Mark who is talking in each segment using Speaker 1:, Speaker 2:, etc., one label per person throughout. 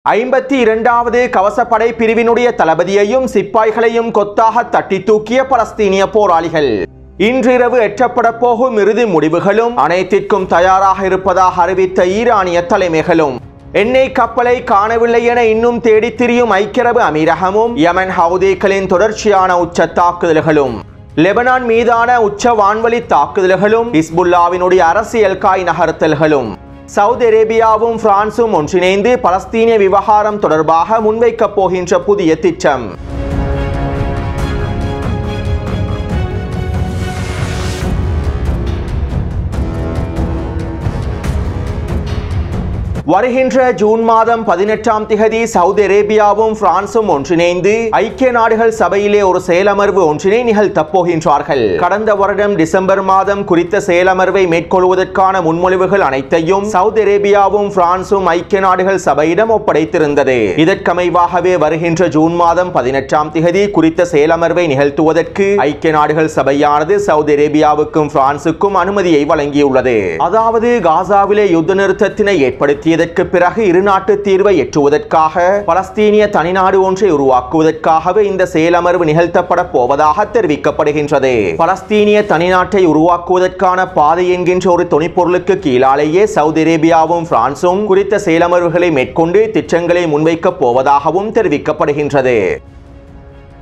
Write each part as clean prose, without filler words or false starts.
Speaker 1: 52வது கவசப்படை பிரிவினுடைய தளபதியையும் சிப்பாய்களையும் கொத்தாக தட்டி தூக்கிய பலஸ்தீனிய போராளிகள். இன்றிரவு எட்டப்பட போகும் இறுதி முடிவுகளும் அனைத்திற்கும் தயாராக இருப்பதாக அறிவித்த ஈரானிய தலைமைகளும். எண்ணெய் கப்பலை காணவில்லை என இன்னும் தேடித் திரியும் ஐக்கிய அரபு அமீரகமும் யமன் ஹவுதிகளின் தொடர்ச்சியான உச்ச தாக்குதல்களும். லெபனான் மீதான உச்ச வான்வழி தாக்குதல்களும் ஹிஸ்புல்லாவினுடைய அரசியல் காய் நகர்த்தல்களும். சவுதி அரேபியாவும் பிரான்சும் ஒன்றிணைந்து பலஸ்தீனிய விவகாரம் தொடர்பாக முன்வைக்கப் போகின்ற புதிய திட்டம். வருகின்ற ஜூன் மாதம் 18ஆம் திகதி சவுதி அரேபியாவும் பிரான்சும் ஒன்றிணைந்து ஐக்கிய நாடுகள் சபையிலே ஒரு செயலமர்வு ஒன்றினை நிகழ்த்தப் போகின்றார்கள். கடந்த வருடம் டிசம்பர் மாதம் குறித்த செயலமர்வை மேற்கொள்வதற்கான முன்மொழிவுகள் அனைத்தையும் சவுதி அரேபியாவும் பிரான்சும் ஐக்கிய நாடுகள் சபையிடம் ஒப்படைத்திருந்தது. இதற்கமைவாகவே வருகின்ற ஜூன் மாதம் 18ஆம் திகதி குறித்த செயலமர்வை நிகழ்த்துவதற்கு ஐக்கிய நாடுகள் சபையானது சவுதி அரேபியாவுக்கும் பிரான்சுக்கும் அனுமதியை வழங்கியுள்ளது. அதாவது காசாவிலே யுத்த நிறுத்தத்தினை ஏற்படுத்திய இதற்கு பிறகு இருநாட்டு தீர்வை எட்டுவதற்காக பலஸ்தீனிய தனிநாடு ஒன்றை உருவாக்குவதற்காகவே இந்த செயலமர்வு நிகழ்த்தப்பட போவதாக தெரிவிக்கப்படுகின்றது. பலஸ்தீனிய தனிநாட்டை உருவாக்குவதற்கான பாதை என்கின்ற ஒரு துணைப்பொருளுக்கு கீழாலேயே சவுதி அரேபியாவும் பிரான்சும் குறித்த செயலமர்வுகளை மேற்கொண்டு திட்டங்களை முன்வைக்கப் போவதாகவும் தெரிவிக்கப்படுகின்றது.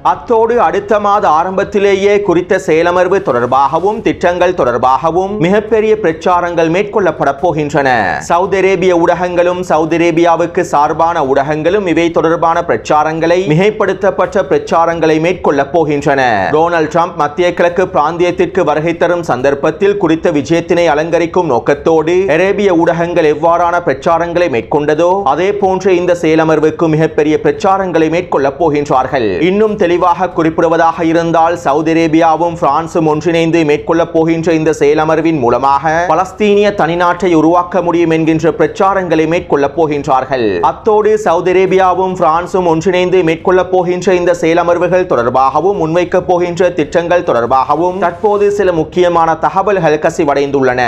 Speaker 1: அத்தோடு அடுத்த மாத ஆரம்பத்திலேயே குறித்த செயலமர்வு தொடர்பாகவும் திட்டங்கள் தொடர்பாகவும் மிகப்பெரிய பிரச்சாரங்கள் மேற்கொள்ளப்பட போகின்றன. சவுதி அரேபிய ஊடகங்களும் சவுதி அரேபியாவுக்கு சார்பான ஊடகங்களும் இவை தொடர்பான பிரச்சாரங்களை மிகைப்படுத்தப்பட்ட பிரச்சாரங்களை மேற்கொள்ள போகின்றன. டொனால்ட் ட்ரம்ப் மத்திய கிழக்கு பிராந்தியத்திற்கு வருகை தரும் சந்தர்ப்பத்தில் குறித்த விஜயத்தினை அலங்கரிக்கும் நோக்கத்தோடு அரேபிய ஊடகங்கள் எவ்வாறான பிரச்சாரங்களை மேற்கொண்டதோ அதே போன்ற இந்த செயலமர்வுக்கு மிகப்பெரிய பிரச்சாரங்களை மேற்கொள்ள போகின்றார்கள். இன்னும் தெளிவாக குறிப்பிடுவதாக இருந்தால் சவுதி அரேபியாவும் பிரான்சும் ஒன்றிணைந்து மேற்கொள்ள போகின்ற இந்த செயலமர்வின் மூலமாக பலஸ்தீனிய தனிநாட்டை உருவாக்க முடியும் என்கின்ற பிரச்சாரங்களை மேற்கொள்ள போகின்றார்கள். அத்தோடு சவுதி அரேபியாவும் பிரான்சும் ஒன்றிணைந்து மேற்கொள்ள போகின்ற இந்த செயலமர்வுகள் தொடர்பாகவும் முன்வைக்க போகின்ற திட்டங்கள் தொடர்பாகவும் தற்போது சில முக்கியமான தகவல்கள் கசிவடைந்துள்ளன.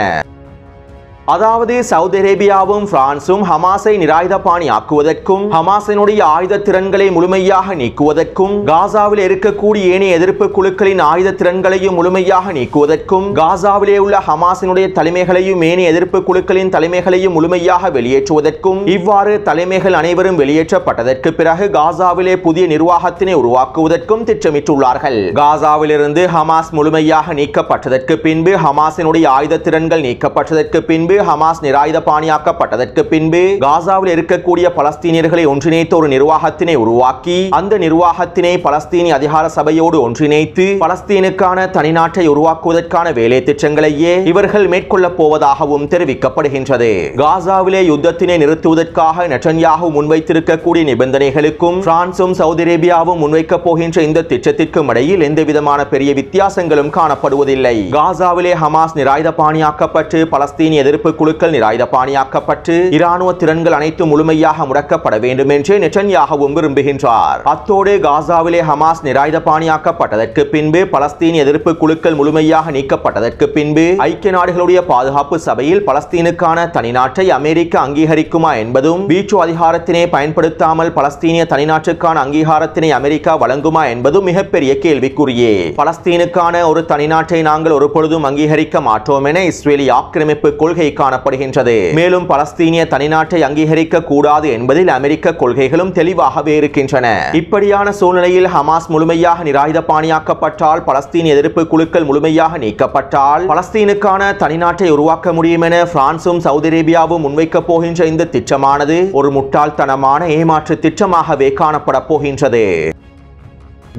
Speaker 1: அதாவது சவுதி அரேபியாவும் பிரான்சும் ஹமாஸை நிராயுதபாணி ஆக்குவதற்கும் ஹமாஸினுடைய ஆயுத திறன்களை முழுமையாக நீக்குவதற்கும் காசாவில் இருக்கக்கூடிய ஏனைய எதிர்ப்பு குழுக்களின் ஆயுத திறன்களையும் முழுமையாக நீக்குவதற்கும் காசாவிலே உள்ள ஹமாஸினுடைய தலைமைகளையும் ஏனைய எதிர்ப்பு குழுக்களின் தலைமைகளையும் முழுமையாக வெளியேற்றுவதற்கும் இவ்வாறு தலைமைகள் அனைவரும் வெளியேற்றப்பட்டதற்கு பிறகு காசாவிலே புதிய நிர்வாகத்தினை உருவாக்குவதற்கும் திட்டமிட்டுள்ளார்கள். காசாவிலிருந்து ஹமாஸ் முழுமையாக நீக்கப்பட்டதற்கு பின்பு ஹமாஸினுடைய ஆயுத திறன்கள் நீக்கப்பட்டதற்கு பின்பு ஹமாஸ் நிராயுதபாணியாக்கப்பட்டதற்கு பின்பு காசாவில் இருக்கக்கூடிய பலஸ்தீனியர்களை ஒன்றிணைத்து ஒரு நிர்வாகத்தினை உருவாக்கி அந்த நிர்வாகத்தினை பலஸ்தீனி அதிகார சபையோடு ஒன்றிணைத்து பலஸ்தீனுக்கான தனிநாட்டை உருவாக்குவதற்கான வேலை திட்டங்களையே இவர்கள் மேற்கொள்ள போவதாகவும் தெரிவிக்கப்படுகின்றது. காசாவிலே யுத்தத்தினை நிறுத்துவதற்காக நெட்டன்யாஹு முன்வைத்திருக்கக்கூடிய நிபந்தனைகளுக்கும் பிரான்சும் சவுதி அரேபியாவும் முன்வைக்க போகின்ற இந்த திட்டத்திற்கும் இடையில் எந்தவிதமான பெரிய வித்தியாசங்களும் காணப்படுவதில்லை. காசாவிலே ஹமாஸ் நிராயுதபாணியாக்கப்பட்டு பலஸ்தீனிய எதிர்ப்பு குழுக்கள் நிராயுதபாணியாக்கப்பட்டு இராணுவ திறன்கள் அனைத்தும் முழுமையாக முடக்கப்பட வேண்டும் என்று நெட்டன்யாஹுவும் விரும்புகின்றார். அத்தோடு காசாவிலே ஹமாஸ் நிராயுதபாணியாக்கப்பட்டதற்கு பின்பு பலஸ்தீன் எதிர்ப்பு குழுக்கள் முழுமையாக நீக்கப்பட்டதற்கு பின்பு ஐக்கிய நாடுகளுடைய பாதுகாப்பு சபையில் பலஸ்தீனுக்கான தனிநாட்டை அமெரிக்கா அங்கீகரிக்குமா என்பதும் வீட்டோ அதிகாரத்தினை பயன்படுத்தாமல் பலஸ்தீனிய தனிநாட்டுக்கான அங்கீகாரத்தினை அமெரிக்கா வழங்குமா என்பதும் மிகப்பெரிய கேள்விக்குறியே. பலஸ்தீனுக்கான ஒரு தனிநாட்டை நாங்கள் ஒரு பொழுதும் அங்கீகரிக்க மாட்டோம் என இஸ்ரேலிய ஆக்கிரமிப்பு கொள்கை காணப்படுகின்றது. மேலும் பலஸ்தீனிய தனிநாட்டை அங்கீகரிக்க கூடாது என்பதில் அமெரிக்க கொள்கைகளும் தெளிவாகவே இருக்கின்றன. இப்படியான சூழ்நிலையில் ஹமாஸ் முழுமையாக நிராயுதபாணியாக்கப்பட்டால் பலஸ்தீன் எதிர்ப்பு குழுக்கள் முழுமையாக நீக்கப்பட்டால் பலஸ்தீனுக்கான தனிநாட்டை உருவாக்க முடியும் என பிரான்சும் சவுதி அரேபியாவும் முன்வைக்க போகின்ற இந்த திட்டமானது ஒரு முட்டாள்தனமான ஏமாற்று திட்டமாகவே காணப்பட போகின்றது.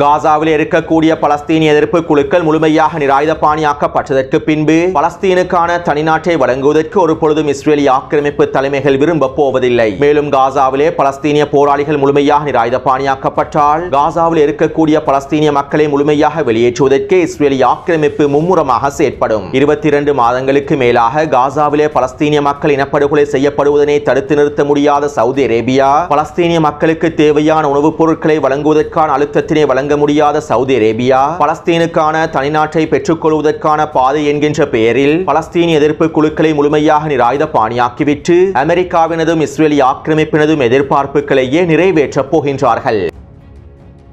Speaker 1: காசாவில் இருக்கக்கூடிய பலஸ்தீனிய எதிர்ப்பு குழுக்கள் முழுமையாக நிராயுதபாணியாக்கப்பட்டதற்கு பின்பு பலஸ்தீனுக்கான தனிநாட்டை வழங்குவதற்கு ஒரு பொழுதும் இஸ்ரேலிய ஆக்கிரமிப்பு தலைமைகள் விரும்ப போவதில்லை. மேலும் காசாவிலே பலஸ்தீனிய போராளிகள் முழுமையாக நிராயுதபாணியாக்கப்பட்டால் காசாவில் இருக்கக்கூடிய பலஸ்தீனிய மக்களை முழுமையாக வெளியேற்றுவதற்கு இஸ்ரேலிய ஆக்கிரமிப்பு மும்முரமாக செயற்படும். 22 மாதங்களுக்கு மேலாக காசாவிலே பலஸ்தீனிய மக்கள் இனப்படுகொலை செய்யப்படுவதனை தடுத்து நிறுத்த முடியாத சவுதி அரேபியா பலஸ்தீனிய மக்களுக்கு தேவையான உணவுப் பொருட்களை வழங்குவதற்கான அழுத்தத்தினை வழங்க முடியாத சவுதி அரேபியா பலஸ்தீனுக்கான தனிநாட்டை பெற்றுக்கொள்வதற்கான பாதை என்கின்ற பெயரில் பலஸ்தீன் எதிர்ப்பு குழுக்களை முழுமையாக நிராயுதபாணியாக்கிவிட்டு அமெரிக்காவினதும் இஸ்ரேலிய ஆக்கிரமிப்பினதும் எதிர்பார்ப்புகளையே நிறைவேற்றப் போகின்றார்கள்.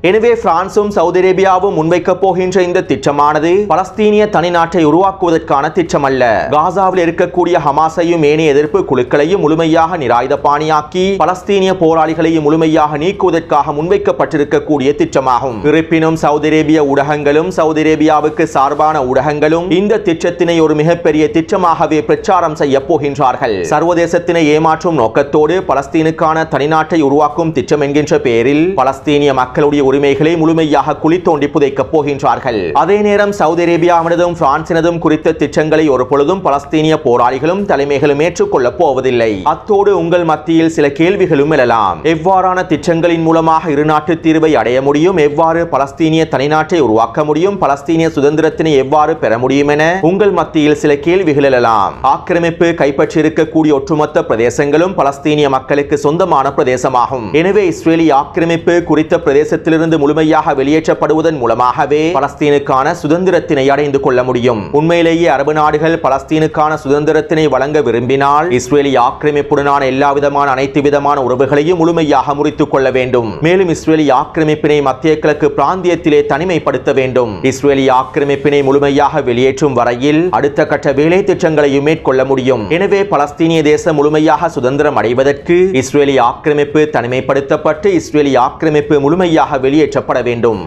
Speaker 1: எனவே பிரான்சும் சவுதி அரேபியாவும் முன்வைக்கப் போகின்ற இந்த திட்டமானது பலஸ்தீனிய தனிநாட்டை உருவாக்குவதற்கான திட்டமல்ல. காசாவில் இருக்கக்கூடிய ஹமாஸையும் ஏனைய எதிர்ப்பு குழுக்களையும் முழுமையாக நிராயுதபாணியாக்கி பலஸ்தீனிய போராளிகளையும் முழுமையாக நீக்குவதற்காக முன்வைக்கப்பட்டிருக்கக்கூடிய திட்டமாகும். இருப்பினும் சவுதி அரேபிய ஊடகங்களும் சவுதி அரேபியாவுக்கு சார்பான ஊடகங்களும் இந்த திட்டத்தினை ஒரு மிகப்பெரிய திட்டமாகவே பிரச்சாரம் செய்ய போகின்றார்கள். சர்வதேசத்தினை ஏமாற்றும் நோக்கத்தோடு பலஸ்தீனுக்கான தனிநாட்டை உருவாக்கும் திட்டம் என்கின்ற பெயரில் பலஸ்தீனிய மக்களுடைய உரிமைகளை முழுமையாக குழி தோண்டி புதைக்கப் போகின்றார்கள். அதே நேரம் சவுதி அரேபியாவினதும் பிரான்சினதும் குறித்த திட்டங்களை ஒரு பொழுதும் பலஸ்தீனிய போராளிகளும் தலைமைகளும் ஏற்றுக்கொள்ளப் போவதில்லை. அத்தோடு உங்கள் மத்தியில் சில கேள்விகளும் எழலாம். எவ்வாறான திட்டங்களின் மூலமாக இருநாட்டு தீர்வை அடைய முடியும், எவ்வாறு பலஸ்தீனிய தனிநாட்டை உருவாக்க முடியும், பலஸ்தீனிய சுதந்திரத்தினை எவ்வாறு பெற முடியும் என உங்கள் மத்தியில் சில கேள்விகள் எழலாம். ஆக்கிரமிப்பு கைப்பற்றியிருக்கக்கூடிய ஒட்டுமொத்த பிரதேசங்களும் பலஸ்தீனிய மக்களுக்கு சொந்தமான பிரதேசமாகும். எனவே இஸ்ரேலிய ஆக்கிரமிப்பு குறித்த பிரதேசத்தில் இருந்து முழுமையாக வெளியேற்றப்படுவதன் மூலமாகவே பலஸ்தீனுக்கான சுதந்திரத்தினை அடைந்து கொள்ள முடியும். உண்மையிலேயே அரபு நாடுகள் பலஸ்தீனுக்கான சுதந்திரத்தினை வழங்க விரும்பினால் இஸ்ரேலிய ஆக்கிரமிப்புடனான எல்லா விதமான அனைத்து விதமான உறவுகளையும் முழுமையாக முறித்துக் கொள்ள வேண்டும். மேலும் இஸ்ரேலிய ஆக்கிரமிப்பினை மத்திய கிழக்கு பிராந்தியத்திலே தனிமைப்படுத்த வேண்டும். இஸ்ரேலிய ஆக்கிரமிப்பினை முழுமையாக வெளியேற்றும் வரையில் அடுத்த கட்ட வேலை திட்டங்களையும் மேற்கொள்ள முடியும். எனவே பலஸ்தீனிய தேசம் முழுமையாக சுதந்திரம் அடைவதற்கு இஸ்ரேலிய ஆக்கிரமிப்பு தனிமைப்படுத்தப்பட்டு இஸ்ரேலிய ஆக்கிரமிப்பு முழுமையாக வெளியேற்றப்பட வேண்டும்.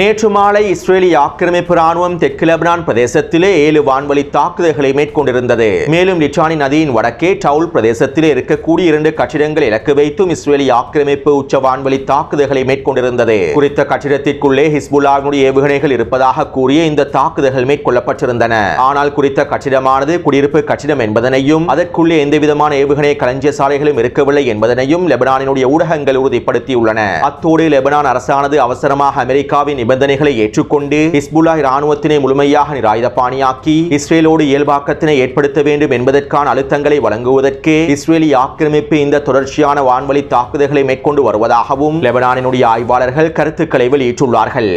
Speaker 1: நேற்று மாலை இஸ்ரேலிய ஆக்கிரமிப்பு ராணுவம் தெற்கு லெபனான் பிரதேசத்திலே 7 வான்வழி தாக்குதல்களை மேற்கொண்டிருந்தது. மேலும் லிட்டானி நதியின் வடக்கே டவுல் பிரதேசத்திலே இருக்கக்கூடிய 2 கட்டிடங்களை இலக்கு வைத்தும் இஸ்ரேலிய ஆக்கிரமிப்பு உச்ச வான்வழி தாக்குதல்களை மேற்கொண்டிருந்தது. குறித்த கட்டிடத்திற்குள்ளே ஹிஸ்புல்லாவினுடைய ஏவுகணைகள் இருப்பதாக கூறிய இந்த தாக்குதல்கள் மேற்கொள்ளப்பட்டிருந்தன. ஆனால் குறித்த கட்டிடமானது குடியிருப்பு கட்டிடம் என்பதனையும் அதற்குள்ளே எந்தவிதமான ஏவுகணை களஞ்சிய சாலைகளும் இருக்கவில்லை என்பதனையும் லெபனானினுடைய ஊடகங்கள் உறுதிப்படுத்தியுள்ளன. அத்தோடு லெபனான் அரசானது அவசரமாக அமெரிக்காவின் நிபந்தனைகளை ஏற்றுக்கொண்டு ஹிஸ்புல்லாஹ் இராணுவத்தினை முழுமையாக நிராயுதபாணியாக்கி இஸ்ரேலோடு இயல்பாக்கத்தினை ஏற்படுத்த வேண்டும் என்பதற்கான அழுத்தங்களை வழங்குவதற்கு இஸ்ரேலிய ஆக்கிரமிப்பு இந்த தொடர்ச்சியான வான்வழி தாக்குதல்களை மேற்கொண்டு வருவதாகவும் லெபனானினுடைய ஆய்வாளர்கள் கருத்துக்களை வெளியிட்டுள்ளார்கள்.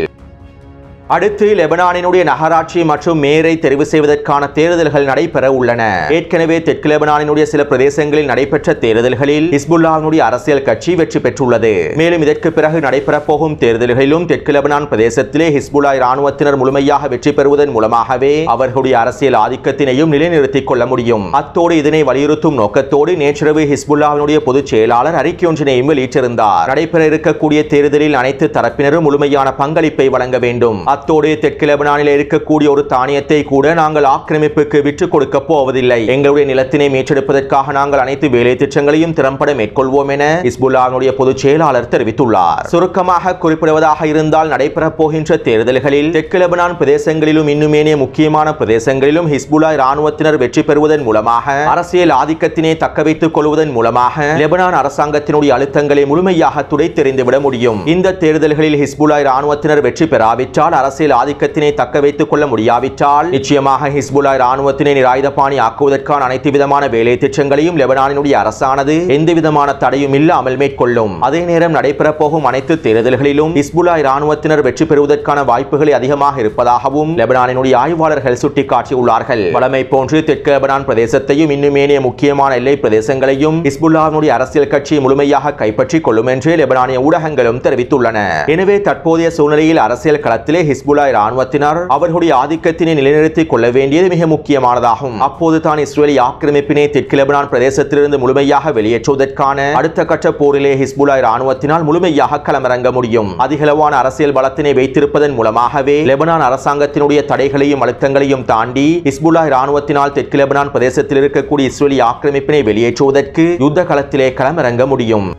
Speaker 1: அடுத்து லெபனானினுடைய நகராட்சி மற்றும் மேயரை தெரிவு செய்வதற்கான தேர்தல்கள் நடைபெற உள்ளன. ஏற்கனவே தெற்கு லெபனானினுடைய சில பிரதேசங்களில் நடைபெற்ற தேர்தல்களில் ஹிஸ்புல்லாஹ்வுடைய அரசியல் கட்சி வெற்றி பெற்றுள்ளது. மேலும் இதற்கு பிறகு நடைபெற போகும் தேர்தல்களிலும் தெற்கு லெபனான் பிரதேசத்திலே ஹிஸ்புல்லாஹ் இராணுவத்தினர் முழுமையாக வெற்றி பெறுவதன் மூலமாகவே அவர்களுடைய அரசியல் ஆதிக்கத்தினையும் நிலைநிறுத்திக் கொள்ள முடியும். அத்தோடு இதனை வலியுறுத்தும் நோக்கத்தோடு நேற்றிரவு ஹிஸ்புல்லாஹ்வுடைய பொதுச் செயலாளர் அறிக்கை ஒன்றினையும் வெளியிட்டிருந்தார். நடைபெற இருக்கக்கூடிய தேர்தலில் அனைத்து தரப்பினரும் முழுமையான பங்களிப்பை வழங்க வேண்டும். அத்தோடு தெற்கு லெபனானில் இருக்கக்கூடிய ஒரு தானியத்தை கூட நாங்கள் ஆக்கிரமிப்புக்கு விட்டுக் கொடுக்க போவதில்லை. எங்களுடைய நிலத்தினை மீட்டெடுப்பதற்காக நாங்கள் அனைத்து வேலை திட்டங்களையும் திறம்பட மேற்கொள்வோம் என ஹிஸ்புல்லாஹ்வுடைய பொதுச் செயலாளர் தெரிவித்துள்ளார். சுருக்கமாக குறிப்பிடுவதாக இருந்தால் நடைபெற போகின்ற தேர்தல்களில் தெற்கு லெபனான் பிரதேசங்களிலும் இன்னுமேனே முக்கியமான பிரதேசங்களிலும் ஹிஸ்புல்லாஹ் இராணுவத்தினர் வெற்றி பெறுவதன் மூலமாக அரசியல் ஆதிக்கத்தினை தக்க வைத்துக் கொள்வதன் மூலமாக லெபனான் அரசாங்கத்தினுடைய அழுத்தங்களை முழுமையாக துடைத்தெறிந்துவிட முடியும். இந்த தேர்தல்களில் ஹிஸ்புல்லாஹ் இராணுவத்தினர் வெற்றி பெறாவிட்டால் அரசியல் ஆதிக்கத்தினை தக்க வைத்துக் கொள்ள முடியாவிட்டால் நிச்சயமாக ஹிஸ்புல்லாஹ் இராணுவத்தினை நிராயுதபாணி ஆக்குவதற்கான அனைத்து விதமான வேலை திட்டங்களையும் லெபனானினுடைய அரசானது எந்தவிதமான தடையும் இல்லாமல் மேற்கொள்ளும். அதே நேரம் நடைபெற போகும் அனைத்து தேர்தல்களிலும் ஹிஸ்புல்லாஹ் இராணுவத்தினர் வெற்றி பெறுவதற்கான வாய்ப்புகள் அதிகமாக இருப்பதாகவும் லெபனானினுடைய ஆய்வாளர்கள் சுட்டிக்காட்டியுள்ளார்கள். வழமை போன்று தெற்கு லெபனான் பிரதேசத்தையும் இன்னுமேனிய முக்கியமான எல்லை பிரதேசங்களையும் ஹிஸ்புல்லாஹ்வுடைய அரசியல் கட்சி முழுமையாக கைப்பற்றிக் கொள்ளும் என்று லெபனானிய ஊடகங்களும் தெரிவித்துள்ளன. எனவே தற்போதைய சூழ்நிலையில் அரசியல் களத்திலே ஹிஸ்புல்லாஹ் இராணுவத்தினர் அவர்களுடைய ஆதிக்கத்தினை நிலைநிறுத்திக் கொள்ள வேண்டியது மிக முக்கியமானதாகும். அப்போதுதான் இஸ்ரேலிய ஆக்கிரமிப்பினை தெற்கு லெபனான் பிரதேசத்திலிருந்து முழுமையாக வெளியேற்றுவதற்கான அடுத்த கட்ட போரிலே ஹிஸ்புல்லாஹ் இராணுவத்தினால் முழுமையாக களமிறங்க முடியும். அதிகளவான அரசியல் பலத்தினை வைத்திருப்பதன் மூலமாகவே லெபனான் அரசாங்கத்தினுடைய தடைகளையும் அழுத்தங்களையும் தாண்டி ஹிஸ்புல்லாஹ் இராணுவத்தினால் தெற்கு லெபனான் பிரதேசத்தில் இருக்கக்கூடிய இஸ்ரேலிய ஆக்கிரமிப்பினை வெளியேற்றுவதற்கு யுத்த களத்திலே களமிறங்க முடியும்.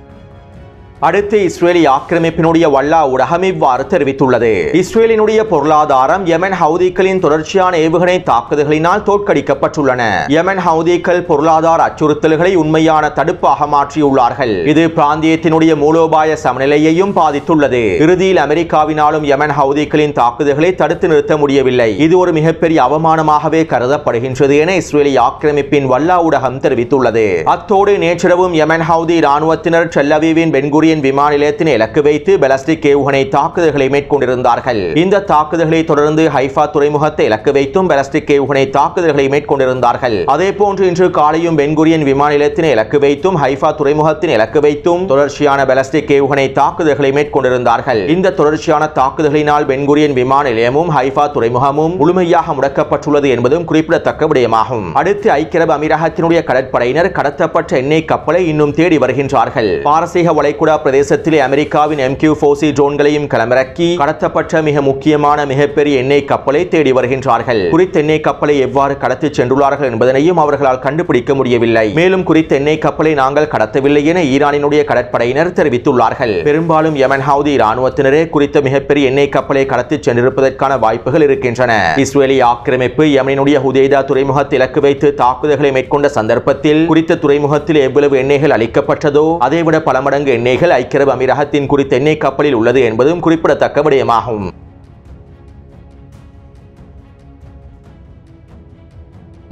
Speaker 1: அடுத்து இஸ்ரேலிய ஆக்கிரமிப்பினுடைய வல்லா ஊடகம் இவ்வாறு தெரிவித்துள்ளது. இஸ்ரேலினுடைய பொருளாதாரம் யெமன் ஹவுதிகளின் தொடர்ச்சியான ஏவுகணை தாக்குதல்களினால் தோற்கடிக்கப்பட்டுள்ளன. யெமன் ஹவுதிகள் பொருளாதார அச்சுறுத்தல்களை உண்மையான தடுப்பாக மாற்றியுள்ளார்கள். இது பிராந்தியத்தினுடைய மூலோபாய சமநிலையையும் பாதித்துள்ளது. இறுதியில் அமெரிக்காவினாலும் யெமன் ஹவுதிகளின் தாக்குதல்களை தடுத்து நிறுத்த முடியவில்லை. இது ஒரு மிகப்பெரிய அவமானமாகவே கருதப்படுகின்றது என இஸ்ரேலிய ஆக்கிரமிப்பின் வல்லா ஊடகம் தெரிவித்துள்ளது. அத்தோடு நேற்றிரவும் யெமன் ஹவுதி இராணுவத்தினர் டெல் அவீவின் பென்குரியன் விமான நிலையத்தினை இலக்கு வைத்து பாலிஸ்டிக் ஏவுகணை தாக்குதல்களை மேற்கொண்டிருந்தார்கள். இந்த தாக்குதல்களை தொடர்ந்து ஹைஃபா துறைமுகத்தை இலக்கு வைத்தும் பாலிஸ்டிக் ஏவுகணை தாக்குதல்களை மேற்கொண்டிருந்தார்கள். அதேபோன்று இன்று காலையும் பென்குரியன் விமான நிலையத்தினை இலக்கு வைத்தும் ஹைஃபா துறைமுகத்தின் இலக்கு வைத்தும் தொடர்ச்சியான பாலிஸ்டிக் ஏவுகணை தாக்குதல்களை மேற்கொண்டிருந்தார்கள். இந்த தொடர்ச்சியான தாக்குதல்களினால் பென்குரியன் விமான நிலையமும் ஹைஃபா துறைமுகமும் முழுமையாக முடக்கப்பட்டுள்ளது என்பதும் குறிப்பிடத்தக்க விடயமாகும். அடுத்து ஐக்கிய அரபு அமீரகத்தினுடைய கடற்படையினர் கடத்தப்பட்ட எண்ணெய் கப்பலை இன்னும் தேடி வருகின்றார்கள். பாரசீக வளைகுடா பிரதேசத்திலே அமெரிக்காவின் MQ-4C ட்ரோன்களையும் களமிறக்கி கடத்தப்பட்ட மிக முக்கியமான மிகப்பெரிய எண்ணெய் கப்பலை தேடி வருகின்றார்கள். குறித்த எண்ணெய் கப்பலை எவ்வாறு கடத்தி சென்றுள்ளார்கள் என்பதனையும் அவர்களால் கண்டுபிடிக்க முடியவில்லை. மேலும் குறித்த எண்ணெய் கப்பலை நாங்கள் கடத்தவில்லை என ஈரானினுடைய கடற்படையினர் தெரிவித்துள்ளார்கள். பெரும்பாலும் யெமன் ஹவுதி இராணுவத்தினரே குறித்த மிகப்பெரிய எண்ணெய் கப்பலை கடத்தி சென்றிருப்பதற்கான வாய்ப்புகள் இருக்கின்றன. இஸ்ரேலிய ஆக்கிரமிப்பு யெமனினுடைய ஹுதைதா துறைமுகத்தை இலக்கு வைத்து தாக்குதல்களை மேற்கொண்ட சந்தர்ப்பத்தில் குறித்த துறைமுகத்தில் எவ்வளவு எண்ணெய்கள் அளிக்கப்பட்டதோ அதைவிட பல மடங்கு எண்ணெய்கள் ஐக்கிய அரபு அமீரகத்தின் குறித்த எண்ணெய் கப்பலில் உள்ளது என்பதும் குறிப்பிடத்தக்க விடயமாகும்.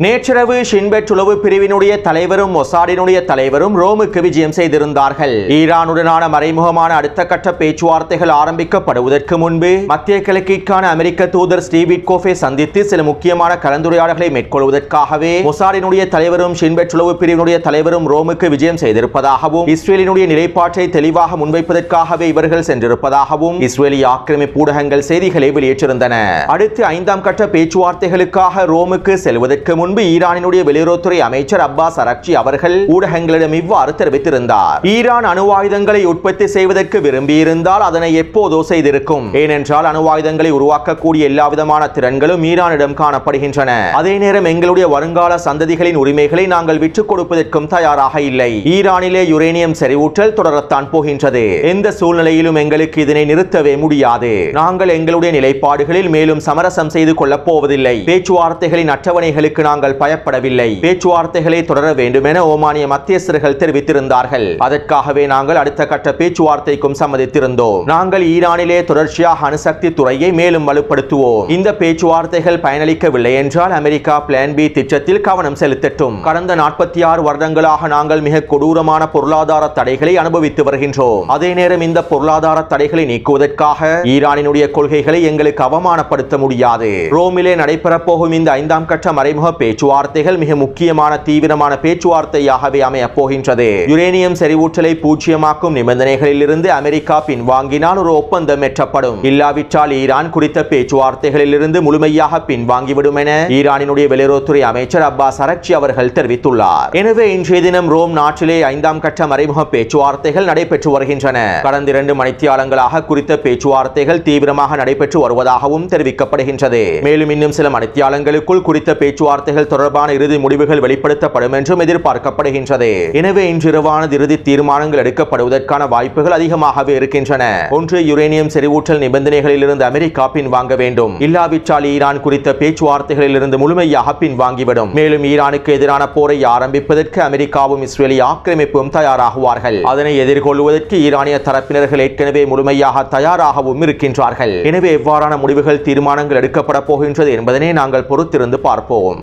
Speaker 1: நேற்றிரவு ஷின்பெட் உளவு பிரிவினுடைய தலைவரும் மொசாடினுடைய தலைவரும் ரோமுக்கு விஜயம் செய்திருந்தார்கள். ஈரானுடனான மறைமுகமான அடுத்த கட்ட பேச்சுவார்த்தைகள் ஆரம்பிக்கப்படுவதற்கு முன்பு மத்திய கிழக்கிற்கான அமெரிக்க தூதர் ஸ்டீவ் விட்கோஃபை சந்தித்து சில முக்கியமான கலந்துரையாடல்களை மேற்கொள்வதற்காகவே மொசாடினுடைய தலைவரும் ஷின்பெட் உளவு பிரிவினுடைய தலைவரும் ரோமுக்கு விஜயம் செய்திருப்பதாகவும் இஸ்ரேலினுடைய நிலைப்பாட்டை தெளிவாக முன்வைப்பதற்காகவே இவர்கள் சென்றிருப்பதாகவும் இஸ்ரேலிய ஆக்கிரமிப்பு ஊடகங்கள் செய்திகளை வெளியிட்டிருந்தன. அடுத்து 5ஆம் கட்ட பேச்சுவார்த்தைகளுக்காக ரோமுக்கு செல்வதற்கு முன்பு ஈரானினுடைய வெளியுறவுத்துறை அமைச்சர் அப்பாஸ் அரக்சி அவர்கள் ஊடகங்களிடம் இவ்வாறு தெரிவித்திருந்தார். ஈரான் அணு ஆயுதங்களை உற்பத்தி செய்வதற்கு விரும்பியிருந்தால் அதனை எப்போதோ செய்திருக்கும். ஏனென்றால் அணு ஆயுதங்களை உருவாக்கக்கூடிய எல்லா விதமான திறன்களும் ஈரானிடம் காணப்படுகின்றன. அதே நேரம் எங்களுடைய வருங்கால சந்ததிகளின் உரிமைகளை நாங்கள் விட்டுக் கொடுப்பதற்கும் தயாராக இல்லை. ஈரானிலே யுரேனியம் செறிவூட்டல் தொடரத்தான் போகின்றது. எந்த சூழ்நிலையிலும் எங்களுக்கு இதனை நிறுத்தவே முடியாது. நாங்கள் எங்களுடைய நிலைப்பாடுகளில் மேலும் சமரசம் செய்து கொள்ளப் போவதில்லை. பேச்சுவார்த்தைகளின் அட்டவணைகளுக்கு நாங்கள் பயப்படவில்லை. பேச்சுவார்த்தைகளை தொடர வேண்டும் என ஓமானிய மத்தியஸ்தர்கள் தெரிவித்திருந்தார்கள். அதற்காகவே நாங்கள் அடுத்த கட்ட பேச்சுவார்த்தைக்கும் சம்மதித்திருந்தோம். நாங்கள் ஈரானிலே தொடர்ச்சியாக அணுசக்தி துறையை மேலும் வலுப்படுத்துவோம். இந்த பேச்சுவார்த்தைகள் பயனளிக்கவில்லை என்றால் அமெரிக்கா பிளான் பி திட்டத்தில் கவனம் செலுத்தட்டும். கடந்த 46 வருடங்களாக நாங்கள் மிக கொடூரமான பொருளாதார தடைகளை அனுபவித்து வருகின்றோம். அதே நேரம் இந்த பொருளாதார தடைகளை நீக்குவதற்காக ஈரானினுடைய கொள்கைகளை எங்களுக்கு அவமானப்படுத்த முடியாது. ரோமிலே நடைபெறப் போகும் இந்த 5ஆம் கட்ட மறைமுக பேச்சுவார்த்தைகள் மிக முக்கியமான தீவிரமான பேச்சுவார்த்தையாகவே அமையப் போகின்றது. யுரேனியம் செறிவூட்டலை பூஜ்ஜியமாக்கும் நிபந்தனைகளில் இருந்து அமெரிக்கா பின்வாங்கினால் ஒரு ஒப்பந்தம் எட்டப்படும். இல்லாவிட்டால் ஈரான் குறித்த பேச்சுவார்த்தைகளில் இருந்து முழுமையாக பின்வாங்கிவிடும் என ஈரானினுடைய வெளியுறவுத்துறை அமைச்சர் அப்பாஸ் அரக்சி அவர்கள் தெரிவித்துள்ளார். எனவே இன்றைய தினம் ரோம் நாட்டிலே 5ஆம் கட்ட மறைமுக பேச்சுவார்த்தைகள் நடைபெற்று வருகின்றன. கடந்த 2 மணித்தியாலங்களாக குறித்த பேச்சுவார்த்தைகள் தீவிரமாக நடைபெற்று வருவதாகவும் தெரிவிக்கப்படுகின்றது. மேலும் இன்னும் சில மணித்தியாலங்களுக்குள் குறித்த பேச்சுவார்த்தைகள் தொடர்பான இறுதி முடிவுகள் வெளிப்படுத்தப்படும் என்றும் எதிர்பார்க்கப்படுகின்றது. எனவே இன்றிரவான இறுதி தீர்மானங்கள் எடுக்கப்படுவதற்கான வாய்ப்புகள் அதிகமாகவே இருக்கின்றன. ஒன்று, யுரேனியம் செறிவூட்டல் நிபந்தனைகளில் இருந்து அமெரிக்கா பின்வாங்க வேண்டும். இல்லாவிட்டால் ஈரான் குறித்த பேச்சுவார்த்தைகளில் இருந்து முழுமையாக பின்வாங்கிவிடும். மேலும் ஈரானுக்கு எதிரான போரை ஆரம்பிப்பதற்கு அமெரிக்காவும் இஸ்ரேலிய ஆக்கிரமிப்பும் தயாராகுவார்கள். அதனை எதிர்கொள்வதற்கு ஈரானிய தரப்பினர்கள் ஏற்கனவே முழுமையாக தயாராகவும் இருக்கின்றார்கள். எனவே எவ்வாறான முடிவுகள் தீர்மானங்கள் எடுக்கப்பட போகின்றது என்பதனை நாங்கள் பொறுத்திருந்து பார்ப்போம்.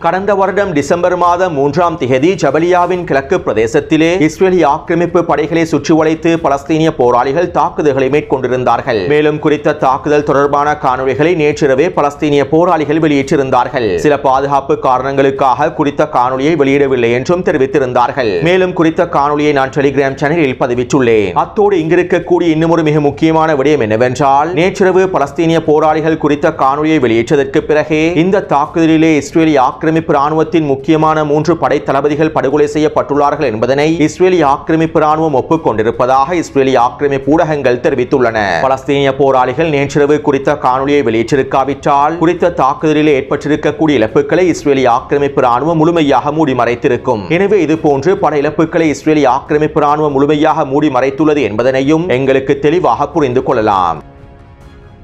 Speaker 1: கடந்த வருடம் டிசம்பர் மாதம் 3ஆம் திகதி ஜபலியாவின் கிழக்கு பிரதேசத்திலே இஸ்ரேலிய ஆக்கிரமிப்பு படைகளை சுற்றி வளைத்து பலஸ்தீனிய போராளிகள் தாக்குதல்களை மேற்கொண்டிருந்தார்கள். மேலும் குறித்த தாக்குதல் தொடர்பான காணொளிகளை நேற்றிரவே பலஸ்தீனிய போராளிகள் வெளியிட்டிருந்தார்கள். சில பாதுகாப்பு காரணங்களுக்காக குறித்த காணொளியை வெளியிடவில்லை என்றும் தெரிவித்திருந்தார்கள். மேலும் குறித்த காணொளியை நான் டெலிகிராம் சேனலில் பதிவிட்டுள்ளேன். அத்தோடு இங்கிருக்கக்கூடிய இன்னும் ஒரு மிக முக்கியமான விடயம் என்னவென்றால், நேற்றிரவு பலஸ்தீனிய போராளிகள் குறித்த காணொளியை வெளியிட்டதற்கு பிறகே இந்த தாக்குதலிலே இஸ்ரேலிய ஆக்கிரமிப்பு ராணுவத்தின் முக்கியமான 3 படை தளபதிகள் படுகொலை செய்யப்பட்டுள்ளார்கள் என்பதனை இஸ்ரேலிய ஆக்கிரமிப்பு ராணுவம் ஒப்புக்கொண்டிருப்பதாக இஸ்ரேலிய ஆக்கிரமிப்பு ஊடகங்கள் தெரிவித்துள்ளன. பலஸ்தீனிய போராளிகள் நேற்றிரவு குறித்த காணொலியை வெளியிட்டிருக்காவிட்டால் குறித்த தாக்குதலில் ஏற்பட்டிருக்கக்கூடிய இழப்புகளை இஸ்ரேலிய ஆக்கிரமிப்பு ராணுவம் முழுமையாக மூடி மறைத்திருக்கும். எனவே இதுபோன்று பட இழப்புகளை இஸ்ரேலிய ஆக்கிரமிப்பு ராணுவம் முழுமையாக மூடி மறைத்துள்ளது என்பதனையும் எங்களுக்கு தெளிவாக புரிந்து கொள்ளலாம்.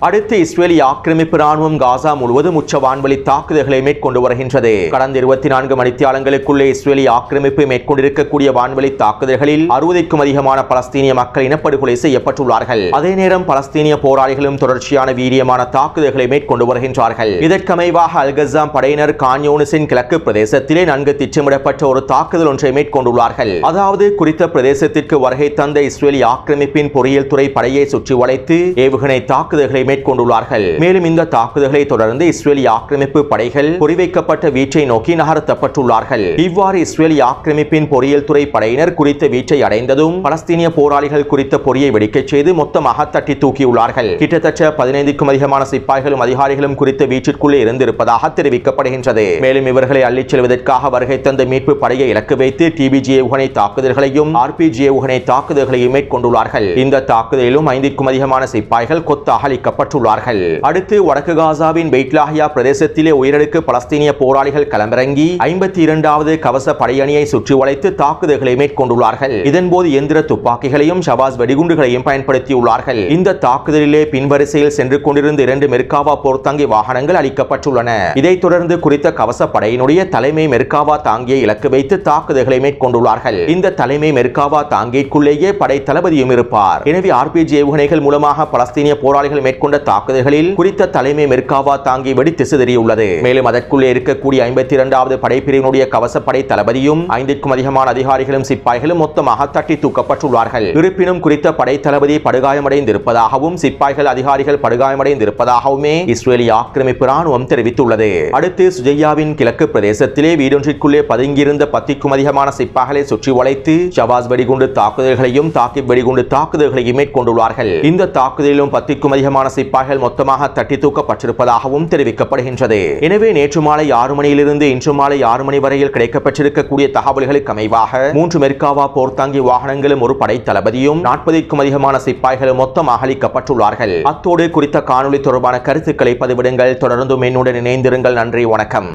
Speaker 1: அடுத்து இஸ்ரேலிய ஆக்கிரமிப்பு ராணுவம் காசா முழுவதும் உச்ச வான்வழி தாக்குதல்களை மேற்கொண்டு வருகின்றது. கடந்த 24 மணித்தியாலங்களுக்குள்ளே இஸ்ரேலிய ஆக்கிரமிப்பு மேற்கொண்டிருக்கக்கூடிய வான்வழி தாக்குதல்களில் 60க்கும் அதிகமான பலஸ்தீனிய மக்கள் இனப்படுகொலை செய்யப்பட்டுள்ளார்கள். அதே நேரம் பலஸ்தீனிய போராளிகளும் தொடர்ச்சியான வீரியமான தாக்குதல்களை மேற்கொண்டு வருகின்றார்கள். இதற்கமைவாக அல்-கஸ்ஸாம் படையினர் கான் யூனிஸின் கிழக்கு பிரதேசத்திலே நன்கு திட்டமிடப்பட்ட ஒரு தாக்குதல் ஒன்றை மேற்கொண்டுள்ளார்கள். அதாவது குறித்த பிரதேசத்திற்கு வருகை தந்த இஸ்ரேலிய ஆக்கிரமிப்பின் பொறியியல் துறை படையை சுற்றி வளைத்து ஏவுகணை தாக்குதல்களை மேற்கொண்டுள்ளார்கள். மேலும் இந்த தாக்குதல்களை தொடர்ந்து இஸ்ரேலிய ஆக்கிரமிப்பு படைகள் குறிவைக்கப்பட்ட வீச்சை நோக்கி நகர்த்தப்பட்டுள்ளார்கள். இவ்வாறு இஸ்ரேலிய ஆக்கிரமிப்பின் பொறியியல் துறை படையினர் குறித்த வீச்சை அடைந்ததும் பலஸ்தீனிய போராளிகள் குறித்த பொறியை வெடிக்கச் செய்து மொத்தமாக தட்டி தூக்கியுள்ளார்கள். கிட்டத்தட்ட 15க்கும் அதிகமான சிப்பாய்களும் அதிகாரிகளும் குறித்த வீச்சிற்குள்ளே இருந்திருப்பதாக தெரிவிக்கப்படுகின்றது. மேலும் இவர்களை அள்ளிச் செல்வதற்காக வருகை தந்த மீட்பு படையை இலக்கு வைத்து டிபிஜி ஏவுகணை தாக்குதல்களையும் ஆர்பிஜி ஏவுகணை தாக்குதல்களையும் மேற்கொண்டுள்ளார்கள். இந்த தாக்குதலிலும் 5க்கும் அதிகமான சிப்பாய்கள் கொத்தாக அளிக்கப்பட்டுள்ளார்கள். அடுத்து வடக்கு காசாவின் பெய்ட்லாஹியா பிரதேசத்திலே உயிரிழக்க பலஸ்தீனிய போராளிகள் களமிறங்கி 52வது கவச படையணியை சுற்றி வளைத்து தாக்குதல்களை மேற்கொண்டுள்ளார்கள். இதன்போது இயந்திர துப்பாக்கிகளையும் ஷவாஸ் வெடிகுண்டுகளையும் பயன்படுத்தியுள்ளார்கள். இந்த தாக்குதலிலே பின்வரிசையில் சென்று கொண்டிருந்த 2 மெர்காவா போர்த்தாங்கி வாகனங்கள் அளிக்கப்பட்டுள்ளன. இதைத் தொடர்ந்து குறித்த கவச படையினுடைய தலைமை மெர்காவா தாங்கியை இலக்கு வைத்து தாக்குதல்களை மேற்கொண்டுள்ளார்கள். இந்த தலைமை மெர்காவா தாங்கிற்குள்ளேயே படை தளபதியும் இருப்பார். எனவே ஆர்பிஜி ஏவுகணைகள் மூலமாக பலஸ்தீனிய போராளிகள் மேற்கொண்ட தாக்குதல்களில் குறித்த தலைமை மெர்காவா தாங்கி வெடித்து சிதறியுள்ளது. மேலும் அதற்குள்ளே இருக்கக்கூடிய 52வது படைப்பிரிவினுடைய கவச படை தளபதியும் 5க்கும் அதிகமான அதிகாரிகளும் சிப்பாய்களும் மொத்தமாக தட்டி தூக்கப்பட்டுள்ளார்கள். இருப்பினும் குறித்த படை தளபதி படுகாயமடைந்திருப்பதாகவும் சிப்பாய்கள் அதிகாரிகள் படுகாயமடைந்திருப்பதாகவுமே இஸ்ரேலிய ஆக்கிரமிப்பு ராணுவம் தெரிவித்துள்ளது. அடுத்து சுஜையாவின் கிழக்கு பிரதேசத்திலே வீடொன்றிற்குள்ளே பதுங்கியிருந்த 10க்கும் அதிகமான சிப்பாய்களை சுற்றி வளைத்து ஷவாஸ் வெடிகுண்டு தாக்குதல்களையும் தாக்கி வெடிகுண்டு தாக்குதல்களையும் மேற்கொண்டுள்ளார்கள். இந்த தாக்குதலிலும் 10க்கும் அதிகமான சிப்பாய்கள் மொத்தமாக தட்டி தூக்கப்பட்டிருப்பதாகவும் தெரிவிக்கப்படுகின்றது. எனவே நேற்று மாலை 6 மணியிலிருந்து இன்று மாலை 6 மணி வரையில் கிடைக்கப்பட்டிருக்கக்கூடிய தகவல்களுக்கு அமைவாக 3 மெர்காவா போர்த்தாங்கி வாகனங்களும் ஒரு படை தளபதியும் 40க்கும் அதிகமான சிப்பாய்களும் மொத்தமாக அளிக்கப்பட்டுள்ளார்கள். அத்தோடு குறித்த காணொலி தொடர்பான கருத்துக்களை பதிவிடுங்கள். தொடர்ந்தும் என்னுடன் இணைந்திருங்கள். நன்றி, வணக்கம்.